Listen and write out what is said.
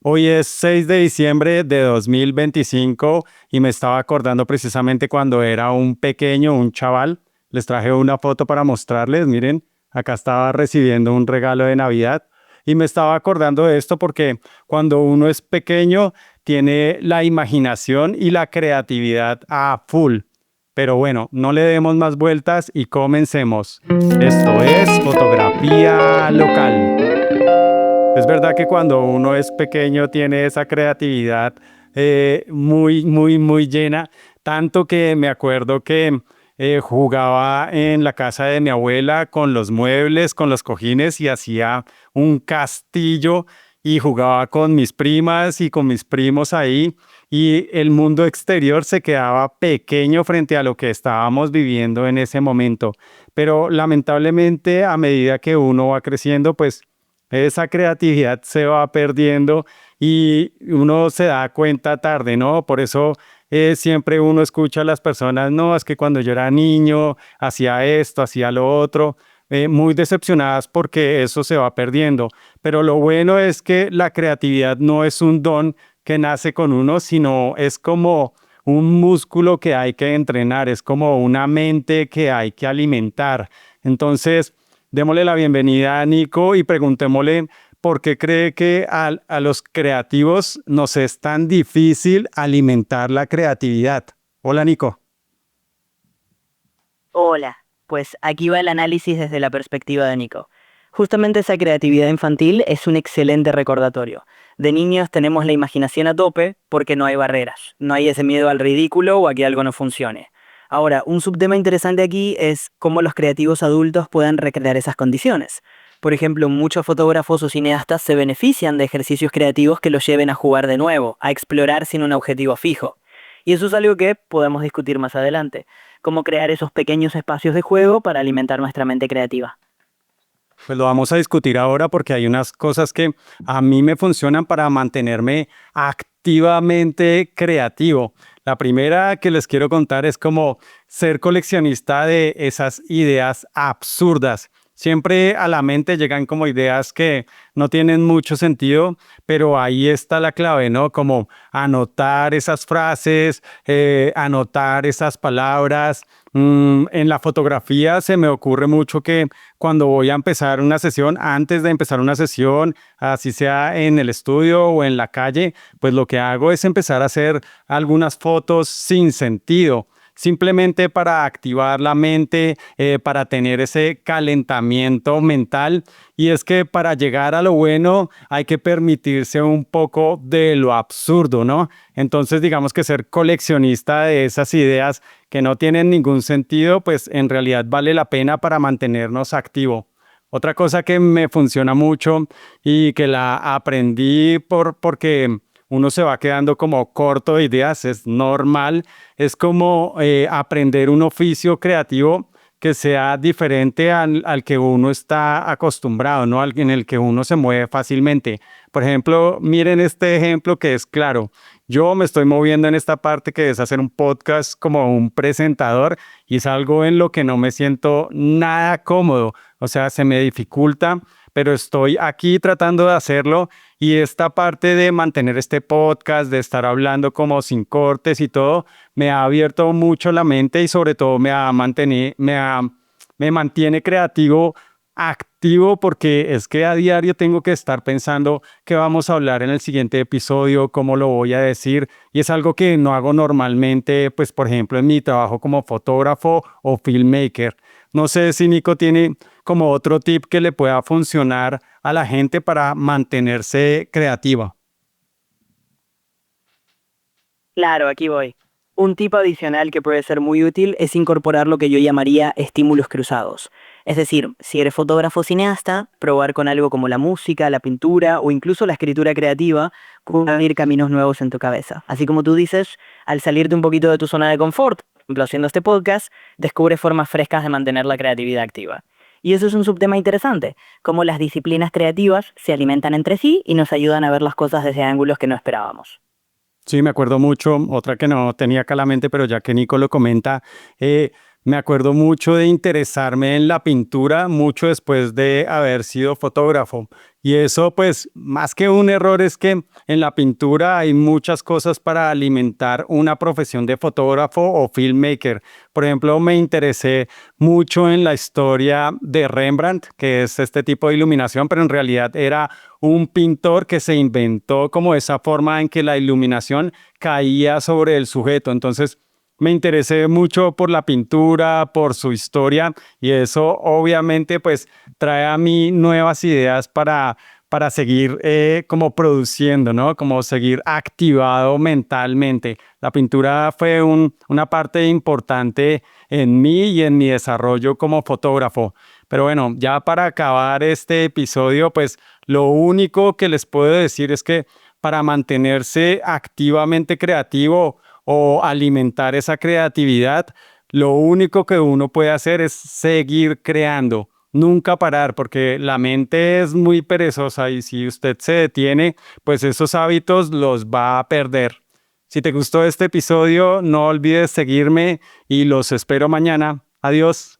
Hoy es 6 de diciembre de 2025 y me estaba acordando precisamente cuando era un pequeño, un chaval. Les traje una foto para mostrarles. Miren, acá estaba recibiendo un regalo de Navidad y me estaba acordando de esto porque cuando uno es pequeño tiene la imaginación y la creatividad a full. Pero bueno, no le demos más vueltas y comencemos. Esto es fotografía local. Es verdad que cuando uno es pequeño tiene esa creatividad muy llena, tanto que me acuerdo que jugaba en la casa de mi abuela con los muebles, con los cojines y hacía un castillo y jugaba con mis primas y con mis primos ahí y el mundo exterior se quedaba pequeño frente a lo que estábamos viviendo en ese momento. Pero lamentablemente a medida que uno va creciendo, pues esa creatividad se va perdiendo y uno se da cuenta tarde, ¿no? Por eso siempre uno escucha a las personas, no, es que cuando yo era niño hacía esto, hacía lo otro, muy decepcionadas porque eso se va perdiendo. Pero lo bueno es que la creatividad no es un don que nace con uno, sino es como un músculo que hay que entrenar, es como una mente que hay que alimentar. Entonces, démosle la bienvenida a Nico y preguntémosle por qué cree que a los creativos nos es tan difícil alimentar la creatividad. Hola, Nico. Hola, pues aquí va el análisis desde la perspectiva de Nico. Justamente esa creatividad infantil es un excelente recordatorio. De niños tenemos la imaginación a tope porque no hay barreras, no hay ese miedo al ridículo o a que algo no funcione. Ahora, un subtema interesante aquí es cómo los creativos adultos puedan recrear esas condiciones. Por ejemplo, muchos fotógrafos o cineastas se benefician de ejercicios creativos que los lleven a jugar de nuevo, a explorar sin un objetivo fijo. Y eso es algo que podemos discutir más adelante, cómo crear esos pequeños espacios de juego para alimentar nuestra mente creativa. Pues lo vamos a discutir ahora porque hay unas cosas que a mí me funcionan para mantenerme activamente creativo. La primera que les quiero contar es como ser coleccionista de esas ideas absurdas. Siempre a la mente llegan como ideas que no tienen mucho sentido, pero ahí está la clave, ¿no? Como anotar esas frases, anotar esas palabras. En la fotografía se me ocurre mucho que cuando voy a empezar una sesión, antes de empezar una sesión, así sea en el estudio o en la calle, pues lo que hago es empezar a hacer algunas fotos sin sentido, simplemente para activar la mente, para tener ese calentamiento mental. Y es que para llegar a lo bueno hay que permitirse un poco de lo absurdo, ¿no? Entonces, digamos que ser coleccionista de esas ideas que no tienen ningún sentido, pues en realidad vale la pena para mantenernos activo. Otra cosa que me funciona mucho y que la aprendí porque uno se va quedando como corto de ideas, es normal, es como aprender un oficio creativo que sea diferente al que uno está acostumbrado, ¿no? En el que uno se mueve fácilmente. Por ejemplo, miren este ejemplo que es claro. Yo me estoy moviendo en esta parte que es hacer un podcast como un presentador y es algo en lo que no me siento nada cómodo. O sea, se me dificulta, pero estoy aquí tratando de hacerlo y esta parte de mantener este podcast, de estar hablando como sin cortes y todo, me ha abierto mucho la mente y sobre todo me mantiene creativo, activo, porque es que a diario tengo que estar pensando qué vamos a hablar en el siguiente episodio, cómo lo voy a decir, y es algo que no hago normalmente, pues por ejemplo en mi trabajo como fotógrafo o filmmaker. No sé si Nico tiene como otro tip que le pueda funcionar a la gente para mantenerse creativa. Claro, aquí voy. Un tipo adicional que puede ser muy útil es incorporar lo que yo llamaría estímulos cruzados. Es decir, si eres fotógrafo o cineasta, probar con algo como la música, la pintura o incluso la escritura creativa puede abrir caminos nuevos en tu cabeza. Así como tú dices, al salirte un poquito de tu zona de confort, por ejemplo haciendo este podcast, descubres formas frescas de mantener la creatividad activa. Y eso es un subtema interesante, cómo las disciplinas creativas se alimentan entre sí y nos ayudan a ver las cosas desde ángulos que no esperábamos. Sí, me acuerdo mucho, otra que no tenía acá a la mente, pero ya que Nico lo comenta, me acuerdo mucho de interesarme en la pintura mucho después de haber sido fotógrafo. Y eso, pues, más que un error, es que en la pintura hay muchas cosas para alimentar una profesión de fotógrafo o filmmaker. Por ejemplo, me interesé mucho en la historia de Rembrandt, que es este tipo de iluminación, pero en realidad era un pintor que se inventó como esa forma en que la iluminación caía sobre el sujeto. Entonces, me interesé mucho por la pintura, por su historia, y eso obviamente pues trae a mí nuevas ideas para seguir como produciendo, ¿no? Como seguir activado mentalmente. La pintura fue una parte importante en mí y en mi desarrollo como fotógrafo. Pero bueno, ya para acabar este episodio, pues lo único que les puedo decir es que para mantenerse activamente creativo o alimentar esa creatividad, lo único que uno puede hacer es seguir creando, nunca parar, porque la mente es muy perezosa y si usted se detiene, pues esos hábitos los va a perder. Si te gustó este episodio, no olvides seguirme y los espero mañana. Adiós.